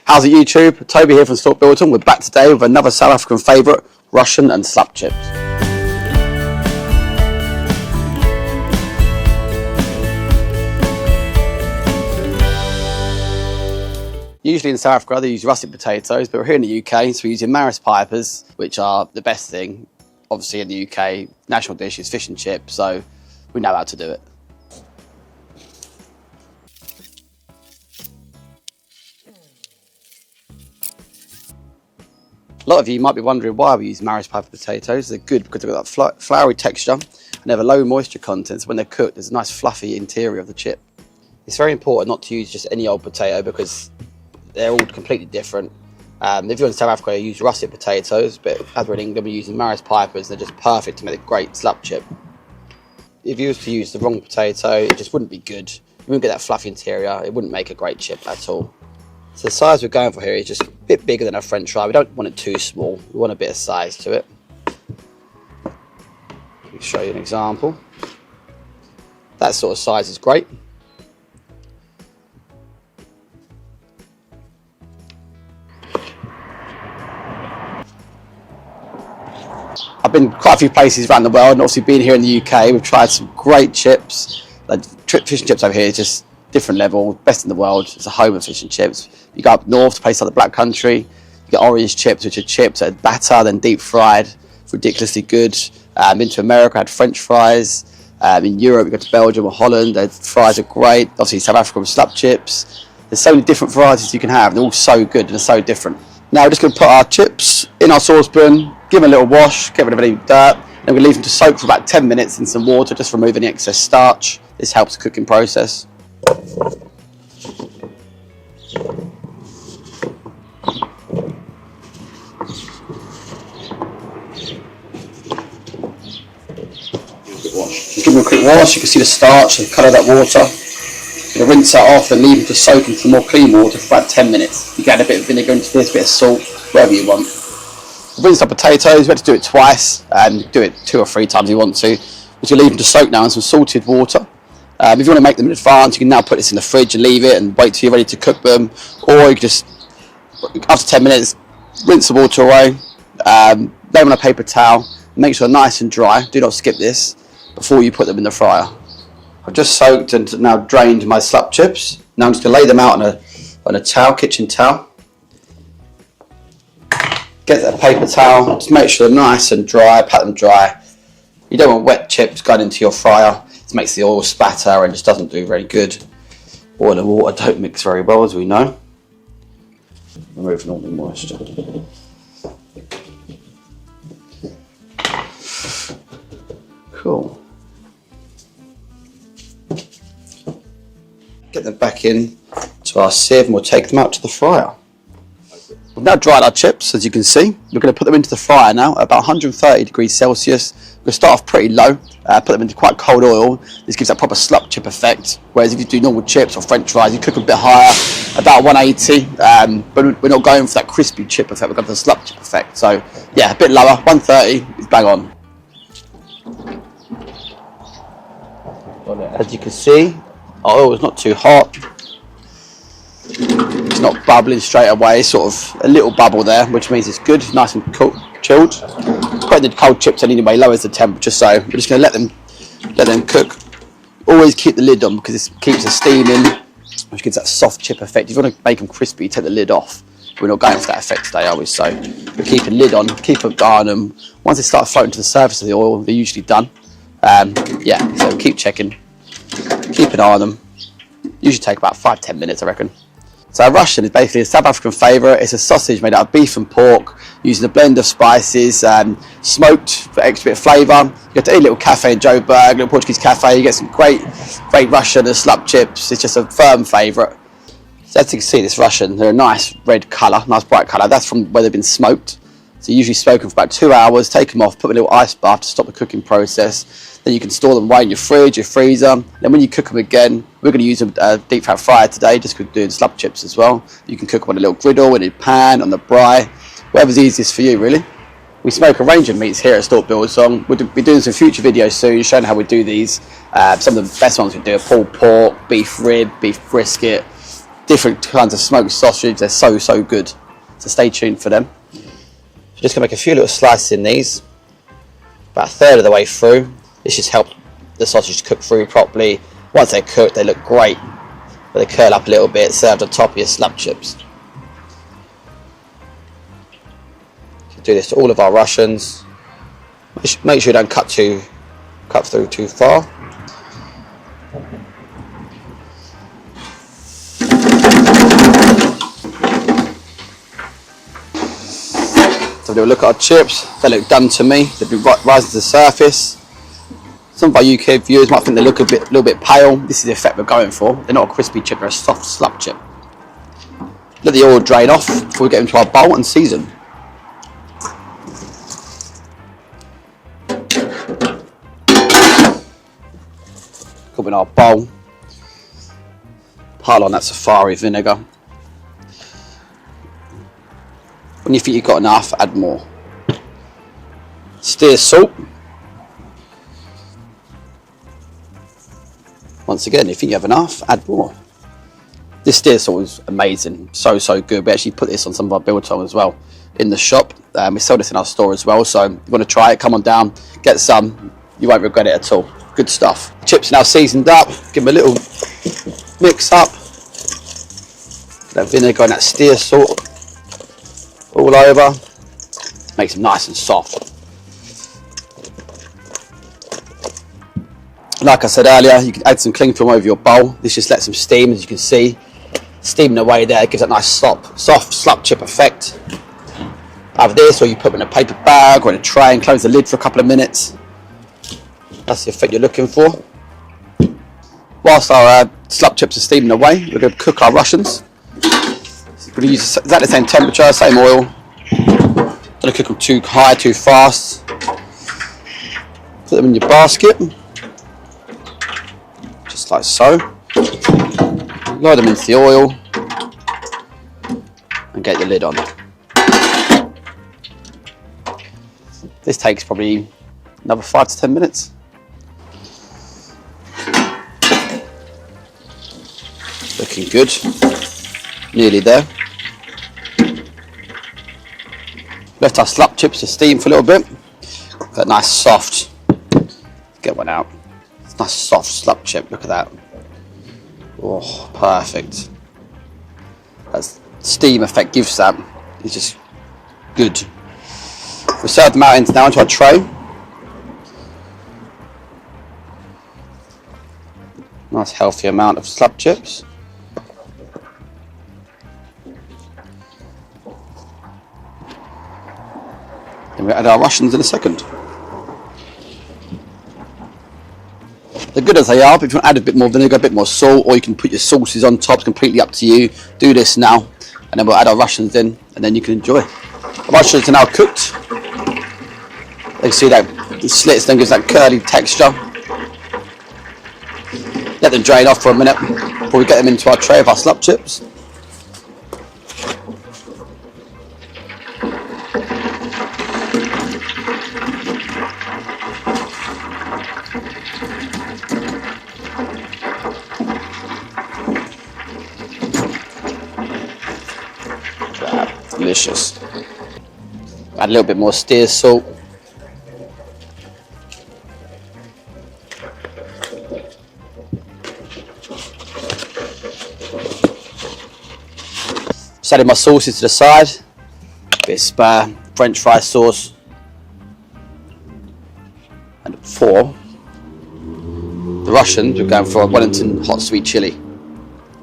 How's it YouTube? Toby here from Biltong. We're back today with another South African favourite, Russian and slap chips. Usually in South Africa they use russet potatoes, but we're here in the UK, so we're using Maris pipers, which are the best thing. Obviously in the UK, national dish is fish and chips, so we know how to do it. A lot of you might be wondering why we use Maris piper potatoes. They're good because they've got that floury texture and they have a low moisture content, so when they're cooked there's a nice fluffy interior of the chip. It's very important not to use just any old potato because they're all completely different. If you're in South Africa you use russet potatoes, but as we're in England we're using Maris pipers. They're just perfect to make a great slap chip. If you were to use the wrong potato it just wouldn't be good. You wouldn't get that fluffy interior, it wouldn't make a great chip at all. So the size we're going for here is just a bit bigger than a French fry. We don't want it too small, we want a bit of size to it. Let me show you an example. That sort of size is great. I've been quite a few places around the world, and obviously being here in the UK, we've tried some great chips. Like fish and chips over here is just different level, best in the world. It's a home of fish and chips. You go up north to places like the Black Country, you get orange chips, which are chips that are batter, then deep fried, ridiculously good. Into America, I had French fries. In Europe, you go to Belgium or Holland, their fries are great. Obviously, South Africa with slap chips. There's so many different varieties you can have. They're all so good and so different. Now we're just going to put our chips in our saucepan, give them a little wash, get rid of any dirt. Then we're going to leave them to soak for about 10 minutes in some water, just remove any excess starch. This helps the cooking process. Give them a quick wash, you can see the starch, the colour of that water. You're going to rinse that off and leave them to soak in some more clean water for about 10 minutes. You can add a bit of vinegar into this, a bit of salt, whatever you want. Rinse our potatoes, we have to do it twice, and do it 2 or 3 times if you want to. We're going to leave them to soak now in some salted water. If you want to make them in advance, you can now put this in the fridge and leave it and wait till you're ready to cook them. Or you can just, after 10 minutes, rinse the water away, lay them on a paper towel, make sure they're nice and dry. Do not skip this before you put them in the fryer. I've just soaked and now drained my slap chips. Now I'm just going to lay them out on a towel, kitchen towel. Get that paper towel, just make sure they're nice and dry, pat them dry. You don't want wet chips going into your fryer. It makes the oil spatter and just doesn't do very good. Oil and water don't mix very well, as we know. Removing all the moisture. Cool. Get them back in to our sieve and we'll take them out to the fryer. We've now dried our chips, as you can see. We're going to put them into the fryer now at about 130 degrees Celsius. We're going to start off pretty low, put them into quite cold oil. This gives that proper slap chip effect. Whereas if you do normal chips or French fries, you cook them a bit higher, about 180. But we're not going for that crispy chip effect, we're going for the slap chip effect. So yeah, a bit lower, 130 is bang on. As you can see, our oil is not too hot. It's not bubbling straight away, sort of a little bubble there, which means it's good, nice and cool, chilled. Putting the cold chips in anyway lowers the temperature, so we're just going to let them cook. Always keep the lid on because this keeps the steam in, which gives that soft chip effect. If you want to make them crispy, take the lid off. We're not going for that effect today, are we? So we keep a lid on, keep an eye on them. Once they start floating to the surface of the oil, they're usually done. Yeah, so keep checking, keep an eye on them. Usually take about 5-10 minutes, I reckon. So a Russian is basically a South African favourite. It's a sausage made out of beef and pork, using a blend of spices, smoked for extra bit of flavour. You go to any little cafe in Joburg, little Portuguese cafe, you get some great Russian and slap chips. It's just a firm favourite. So as you can see, this Russian, they're a nice red colour, nice bright colour. That's from where they've been smoked. So usually smoke them for about 2 hours, take them off, put a little ice bath to stop the cooking process. Then you can store them away in your fridge, your freezer. Then when you cook them again, we're going to use a deep fat fryer today, just because we're doing slap chips as well. You can cook them on a little griddle, in a pan, on the braai, whatever's easiest for you really. We smoke a range of meats here at Biltong. We'll be doing some future videos soon, showing how we do these. Some of the best ones we do are pulled pork, beef rib, beef brisket, different kinds of smoked sausage. They're so good. So stay tuned for them. So just gonna make a few little slices in these. About a third of the way through. This just helps the sausage cook through properly. Once they're cooked, they look great, but they curl up a little bit, served on top of your slab chips. So do this to all of our Russians. Make sure you don't cut through too far. So we'll look at our chips. They look done to me. They've been rising to the surface. Some of our UK viewers might think they look a little bit pale. This is the effect we're going for. They're not a crispy chip, they're a soft slab chip. Let the oil drain off before we get into our bowl and season. Put in our bowl. Pile on that safari vinegar. When you think you've got enough, add more. Steer salt. Once again, if you think you have enough, add more. This steer salt is amazing, so good. We actually put this on some of our biltong as well in the shop. We sell this in our store as well, so if you want to try it, come on down, get some. You won't regret it at all. Good stuff. Chips are now seasoned up. Give them a little mix up. That vinegar and that steer salt all over. Makes them nice and soft. Like I said earlier, you can add some cling film over your bowl. This just lets them steam, as you can see. Steaming away there, it gives that nice soft slap chip effect. Either this, or you put them in a paper bag or in a tray and close the lid for a couple of minutes. That's the effect you're looking for. Whilst our slap chips are steaming away, we're going to cook our Russians. So we're going to use exactly the same temperature, same oil. Don't cook them too high, too fast. Put them in your basket. Just like so. Lower them into the oil and get the lid on. This takes probably another 5 to 10 minutes. Looking good. Nearly there. Left our slap chips to steam for a little bit. Got nice soft. Get one out. Nice soft slap chip, look at that. Oh, perfect. That steam effect gives that. It's just good. We'll serve them out now into our tray. Nice healthy amount of slab chips. Then we'll add our Russians in a second. They're good as they are, but if you want to add a bit more vinegar, a bit more salt, or you can put your sauces on top, it's completely up to you. Do this now, and then we'll add our Russians in, and then you can enjoy. The Russians are now cooked. You can see that the slits then gives that curly texture. Let them drain off for a minute before we get them into our tray of our slab chips. Delicious. Add a little bit more steer salt. Just adding my sauces to the side. Bit of spare French fry sauce. And for the Russians, we're going for a Wellington hot sweet chili.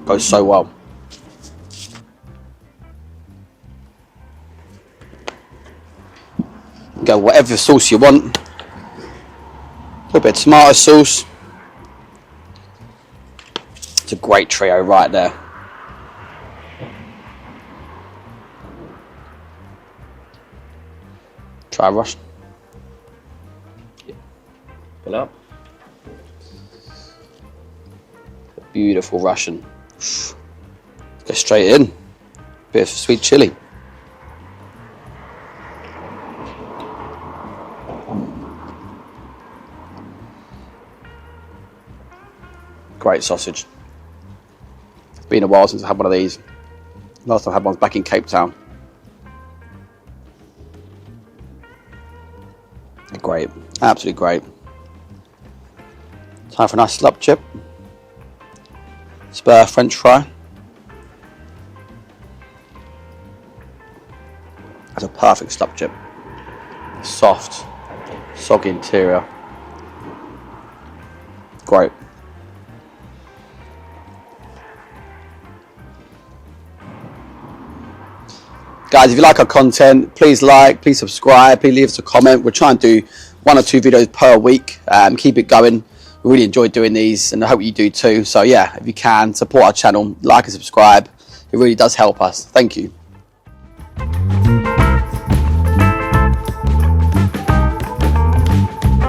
Goes so well. Go whatever sauce you want. A little bit of tomato sauce. It's a great trio right there. Try Russian. Pull up. A beautiful Russian. Go straight in. Bit of sweet chili. Great sausage. been a while since I had one of these. Last time I had one was back in Cape Town. Great, absolutely great. Time for a nice slub chip. Spur French fry. That's a perfect slub chip. Soft, soggy interior. Great. Guys, if you like our content, please like, please subscribe, please leave us a comment. We're trying to do 1 or 2 videos per week. Keep it going. We really enjoy doing these, and I hope you do too. So yeah, if you can, support our channel, like and subscribe. It really does help us. Thank you.